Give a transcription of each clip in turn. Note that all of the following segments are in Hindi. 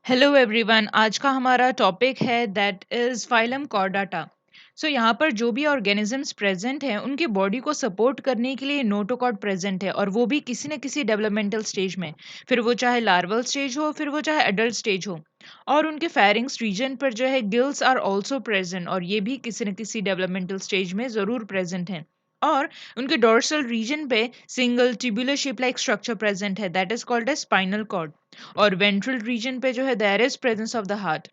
Hello everyone. आज का हमारा टॉपिक है दैट इज फाइलम कॉर्डाटा। सो यहाँ पर जो भी ऑर्गेनिजम्स प्रेजेंट हैं उनके बॉडी को सपोर्ट करने के लिए नोटोकॉर्ड प्रेजेंट है, और वो भी किसी न किसी डेवलपमेंटल स्टेज में, फिर वो चाहे लार्वल स्टेज हो फिर वो चाहे एडल्ट स्टेज हो। और उनके फेरिंग्स रीजन पर जो है गिल्स आर ऑल्सो प्रेजेंट, और ये भी किसी न किसी डेवलपमेंटल स्टेज में ज़रूर प्रेजेंट हैं। और उनके डोर्सल रीजन पे single tubular ship like structure present है that is called as spinal cord. और वेंट्रल रीजन पे जो है there is presence of the heart.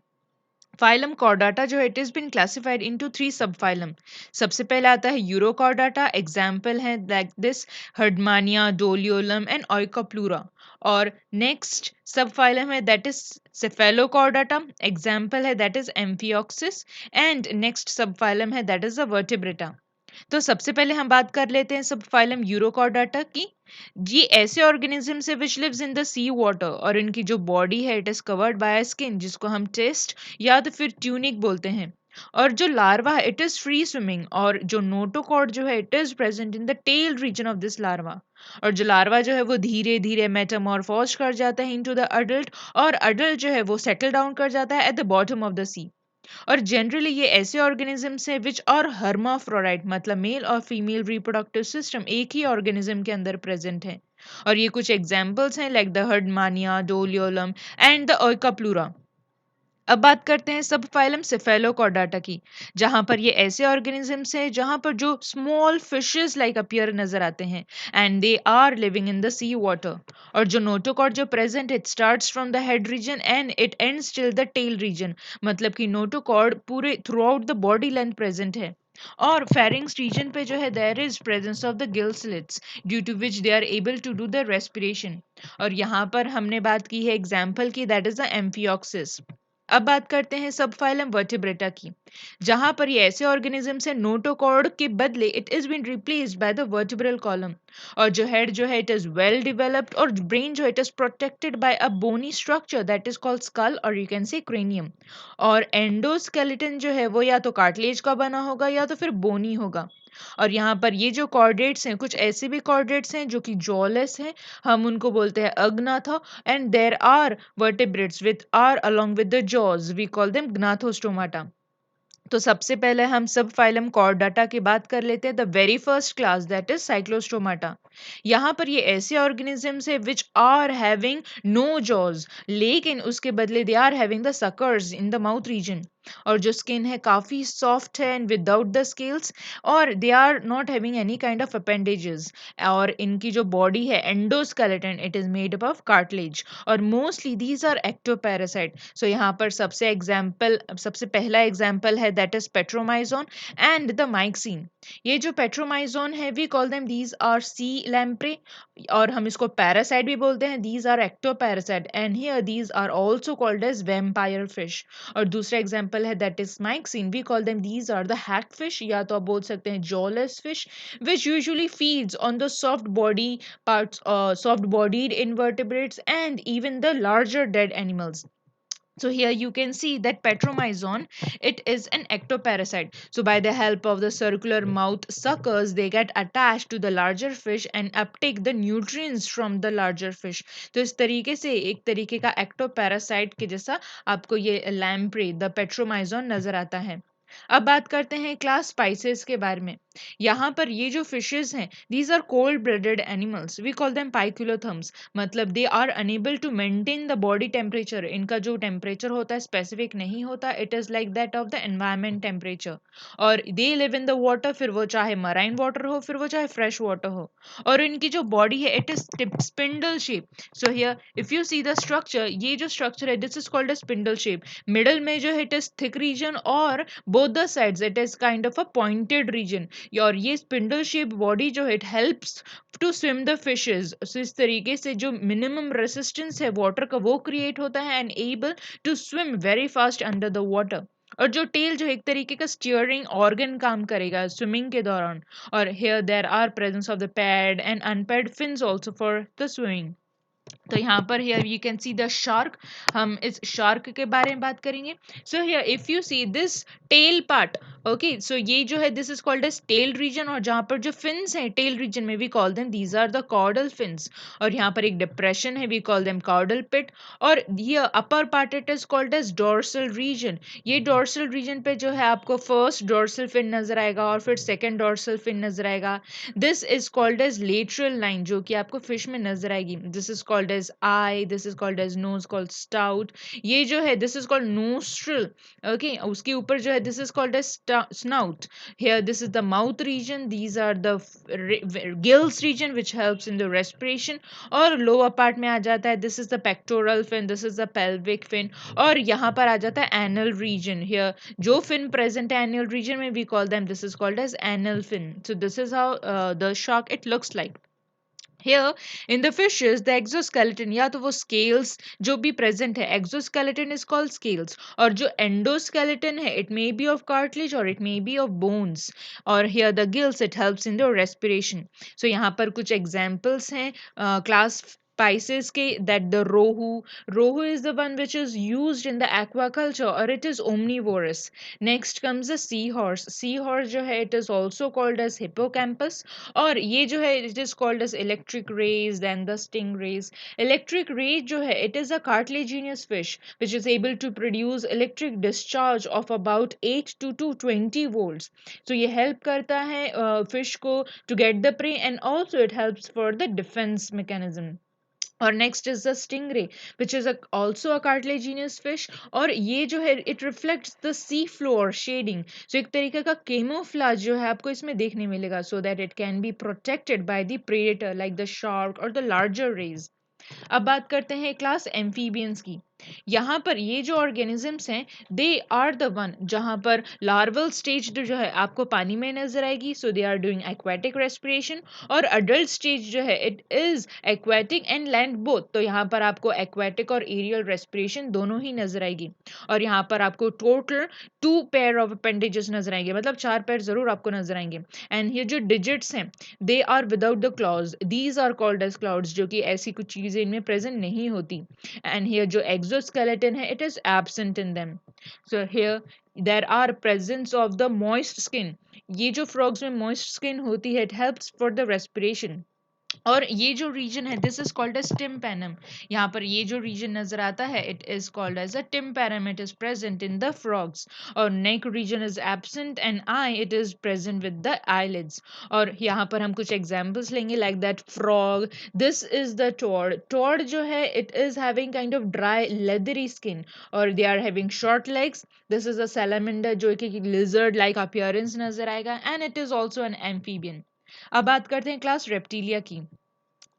Phylum chordata जो है it is been classified into three sub phylum. सबसे पहले आता है यूरोकॉर्डाटा, एग्जाम्पल है like this Herdmania, Doliolum and Oikopleura. और नेक्स्ट सब फाइलम है दैट इज सेफेलोकॉर्डाटा, एग्जाम्पल है that is amphioxus. And next sub phylum है दैट इज द वर्टिब्रेटा। तो सबसे पहले हम बात कर लेते हैं सब फाइलम यूरोकॉर्डाटा की। ये ऐसे ऑर्गेनिज्म है which lives in the sea water, और इनकी जो बॉडी है it is covered by skin जिसको हम टेस्ट या तो फिर ट्यूनिक बोलते हैं। और जो लार्वा है इट इज फ्री स्विमिंग, और जो नोटोकॉर्ड जो है it is present in the tail reason of this larva. और जो लार्वा जो है वो धीरे धीरे मेटामॉर्फोज कर जाता है इनटू द अडल्ट, और अडल्ट जो है वो सेटल डाउन कर जाता है at the bottom of the sea. और जनरली ये ऐसे ऑर्गेनिजम्स हैं विच आर हर्माफ्रोडाइट, मतलब मेल और फीमेल रिप्रोडक्टिव सिस्टम एक ही ऑर्गेनिज्म के अंदर प्रेजेंट है। और ये कुछ एग्जांपल्स हैं like the Herdmania, Doliolum and the Oikopleura. अब बात करते हैं सब फाइलम सेफेलोकॉर्डाटा की, जहां पर ये ऐसे ऑर्गेनिजम्स हैं जहां पर जो स्मॉल फिशेस लाइक अपीयर नजर आते हैं, and they are living in the sea water. और जो नोटोकॉर्ड जो present it starts from the head region and it ends till the tail region, मतलब कि नोटोकॉर्ड पूरे throughout the body length present है। और फेरिंग्स रीजन पे जो है there is presence of the gill slits due to which they are able to do the respiration. और यहाँ पर हमने बात की है एग्जाम्पल की दैट इज द एम्फियोक्सिस। अब बात करते हैं सब फाइलम वर्टिब्रेटा की, जहां पर ये ऐसे ऑर्गेनिजम्स है नोटोकॉर्ड के बदले it is been replaced by the vertebral column. और जो हेड जो है इट इज वेल डेवलप्ड, और ब्रेन जो है it is protected by a bony structure that is called skull, और यू कैन से क्रेनियम। और एंडोस्केलेटन जो है वो या तो कार्टिलेज का बना होगा या तो फिर बोनी होगा। और यहाँ पर ये जो कॉर्डेट्स हैं कुछ ऐसे भी कॉर्डेट्स हैं जो कि जॉलेस हैं, हम उनको बोलते हैं अग्नाथा। and there are vertebrates with are along with the jaws, we call them gnathostomata। तो सबसे पहले हम सब फाइलम कॉर्डाटा की बात कर लेते हैं, the very first class that is cyclostomata. यहाँ पर ये ऐसे ऑर्गेनिजम्स है which are having no jaws, लेकिन उसके बदले they are having the suckers in the mouth region. और जो स्किन है काफी सॉफ्ट है एंड विदाउट द स्केल्स, और they are not having any kind of appendages. और इनकी जो बॉडी है endoskeleton it is made up of cartilage, और mostly these are ectoparasite. So यहाँ पर सबसे पहला एग्जाम्पल है that is Petromyzon and the Myxine. ये जो पेट्रोमाइजोन है we call them these are sea lamprey, और हम इसको पैरासाइट भी बोलते हैं, these are ectoparasite and here these are also called as vampire fish. और दूसरा एग्जाम्पल है that is Myxine, we call them these are the hag fish, या तो आप बोल सकते हैं jawless fish, which usually feeds on the soft body parts, soft bodied invertebrates and even the larger dead animals. So here you can see that petromyzon it is an ectoparasite. So by the help of the circular mouth suckers they get attached to the larger fish and uptake the nutrients from the larger fish. तो इस तरीके से एक तरीके का एक्टोपैरासाइट के जैसा आपको ये लैम्प्रे द पेट्रोमाइजोन नजर आता है। अब बात करते हैं क्लास स्पाइसेस के बारे में। यहाँ पर ये जो फिशेस हैं these are cold blooded animals, we call them poikilotherms, मतलब they are unable to maintain the body temperature. इनका जो टेम्परेचर होता है स्पेसिफिक नहीं होता, it is like that of the environment temperature. और they live in the water, फिर वो चाहे मराइन वाटर हो फिर वो चाहे फ्रेश वाटर हो। और इनकी जो बॉडी है it is spindle shape. So here if you see the structure, ये जो स्ट्रक्चर है this is called a spindle shape. Middle में जो है इट इज थिक रीजन, और both the sides it is kind of a pointed region। और ये स्पिंडल शेप बॉडी जो है it helps to swim the fishes. So इस तरीके से जो मिनिमम रेसिस्टेंस है वाटर का वो क्रिएट होता है and able to swim very fast under the water. और जो टेल जो एक तरीके का स्टीयरिंग ऑर्गन काम करेगा स्विमिंग के दौरान। और here there are presence of the paired and unpaired fins also for the swimming. तो यहाँ पर here you can see the shark. हम इस शार्क के बारे में बात करेंगे। So here if you see this tail part, okay, so ये जो है this is called as tail region, और जहाँ पर जो फिन्स हैं टेल रीजन में we call them these are the chordal fins, और यहाँ पर एक डिप्रेशन है we call them caudal pit, और ये upper part it is called as dorsal region. ये डोर्सल रीजन पे जो है आपको फर्स्ट डोर्सल फिन नजर आएगा और फिर सेकंड डोर्सल फिन नजर आएगा। This is called as lateral line जो कि आपको फिश में नजर आएगी। This is called as eye, this is called as nose called snout. ये जो है this is called nostril. Okay, उसके ऊपर जो है this is called as snout. Here, this is the mouth region. These are the gills region, which helps in the respiration. और lower part में आ जाता है this is the pectoral fin, this is the pelvic fin. और यहाँ पर आ जाता है anal region. Here, जो fin present है anal region में we call them, this is called as anal fin. So this is how the shark it looks like. Here in the fishes the exoskeleton या तो वो scales जो भी present है, exoskeleton is called scales, और जो endoskeleton है it may be of cartilage or it may be of bones, और here the gills it helps in the respiration. So यहाँ पर कुछ examples हैं class Pisces के, that the rohu is the one which is used in the aquaculture or it is omnivorous. Next comes the seahorse जो है it is also called as hippocampus, और ये जो है it is called as electric rays, then the stingrays. Electric ray जो है it is a cartilaginous fish which is able to produce electric discharge of about 8 to 20 volts. So ये help करता है fish को to get the prey, and also it helps for the defense mechanism. और next is the stingray which is also a cartilaginous fish, और ये जो है it reflects the sea floor shading. So एक तरीके का केमोफ्लाज जो है आपको इसमें देखने मिलेगा, so that it can be protected by the predator like the shark और द लार्जर रेज। अब बात करते हैं क्लास एम्फीबियंस की। यहाँ पर ये जो ऑर्गेनिजम्स हैं दे आर द वन जहाँ पर लार्वल स्टेज जो है आपको पानी में नजर आएगी, so they are doing aquatic respiration, और अडल्ट स्टेज जो है it is aquatic and land both, तो यहाँ पर आपको एक्वेटिक और एरियल रेस्पिरेशन दोनों ही नजर आएगी। और यहाँ पर आपको टोटल 2 पेयर ऑफ अपेंडेजेस नजर आएंगे, मतलब 4 पैर जरूर आपको नजर आएंगे। एंड ये जो डिजिट्स हैं they are without the claws, these are called as claws, जो कि ऐसी कुछ चीजें इनमें प्रेजेंट नहीं होती। And here जो exoskeleton है it is absent in them. So here there are presence of the moist skin. ये जो frogs में moist skin होती है it helps for the respiration. और ये जो रीजन है this is called as tympanum. यहाँ पर ये जो रीजन नजर आता है it is called as a tympanum, it is present in the frogs. और neck region is absent and eye it is present with the eyelids. और यहाँ पर हम कुछ एग्जांपल्स लेंगे like that frog, this is the toad. Toad जो है it is having kind of dry leathery skin, और they are having short legs. This is a salamander जो कि लिजर्ड लाइक अपीयरेंस नजर आएगा, and it is also an amphibian. अब बात करते हैं क्लास रेप्टिलिया की।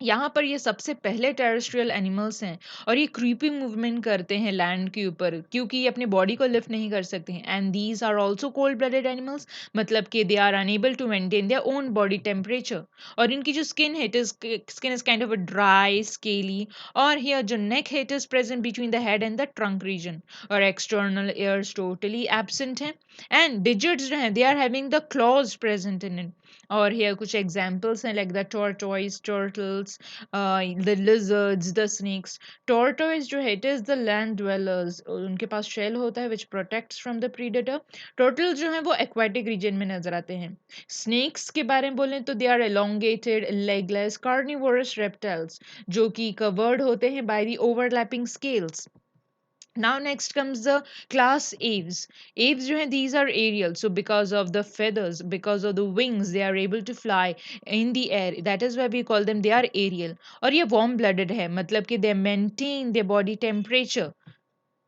यहाँ पर ये सबसे पहले टेरेस्ट्रियल एनिमल्स हैं, और ये क्रीपिंग मूवमेंट करते हैं लैंड के ऊपर क्योंकि ये अपने बॉडी को लिफ्ट नहीं कर सकते हैं। And these are also cold blooded animals, मतलब कि they are unable to maintain their own body temperature. और इनकी जो स्किन है it is skin is kind of a dry scaly, और हियर जो नेक है it is present between the head and the trunk region, और एक्सटर्नल ears टोटली एब्सेंट हैं। एंड डिजिट्स जो हैं they are having the claws present in it. और here कुछ एग्जांपल्स हैं like the tortoise, turtles, the lizards, the snakes. Tortoise जो है it is the land dwellers, उनके पास शेल होता है which protects from the predator. Turtle जो है वो एक्वाटिक रीजन में नजर आते हैं। स्नेक्स के बारे में बोलें तो they are elongated legless carnivorous reptiles जो कि कवर्ड होते हैं by the overlapping scales. Now next comes the class aves. Aves जो हैं these are aerial. So because of the feathers, because of the wings, they are able to fly in the air. That is why we call them they are aerial. और ये warm blooded है, मतलब कि they maintain their body temperature.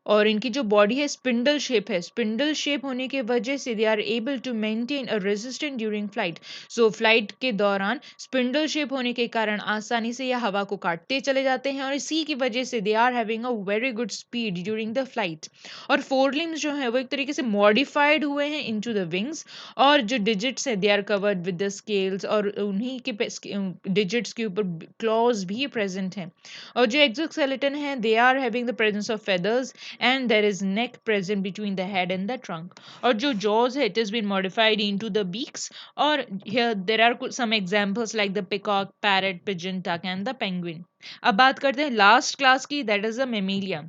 और इनकी जो बॉडी है स्पिंडल शेप है, स्पिंडल शेप होने की वजह से they are able to maintain a resistant during flight. So flight के दौरान स्पिंडल शेप होने के कारण आसानी से यह हवा को काटते चले जाते हैं, और इसी की वजह से they are having a very good speed during the flight. और फोर लिम्स जो है वो एक तरीके से मॉडिफाइड हुए हैं इनटू द विंग्स, और जो डिजिट्स है they are covered with the scales, और उन्हीं के डिजिट्स के ऊपर क्लॉज भी प्रेजेंट हैं। और जो एक्सोस्केलेटन है they are having the presence of feathers, and there is neck present between the head and the trunk. और जो jaws है it has been modified into the beaks, और here there are some examples like the peacock, parrot, pigeon, duck and the penguin. अब बात करते हैं लास्ट क्लास की, that is the mammalia.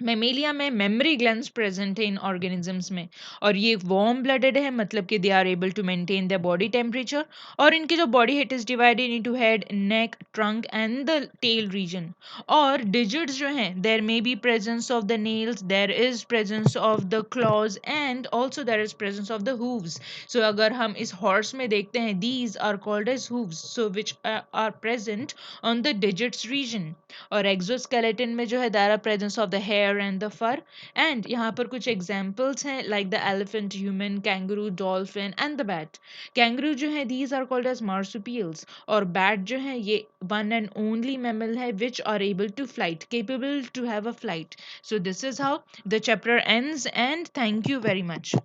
Mammalia में मेमोरी ग्लैंड्स प्रेजेंट है इन ऑर्गेनिजम्स में, और ये वार्म ब्लडेड है, मतलब कि they are able to maintain the body temperature. और इनकी जो body it is divided into head, neck, trunk and the tail region. और डिजिट्स जो हैं, there may be presence of the nails, there is presence of the claws and also there is presence of the hooves. So अगर हम इस हॉर्स में देखते हैं, these are called as hooves, so which are present on the digits region. और एक्सोस्केलेटन में जो है, there are presence of the hair and the fur. And यहाँ पर कुछ एग्जांपल्स हैं, like the elephant, human, kangaroo, dolphin and the bat. Kangaroo जो है, these are called as marsupials. और बैट जो है, ये वन एंड ओनली मैमल है which are able to flight, capable to have a flight. So this is how the chapter ends, and thank you very much.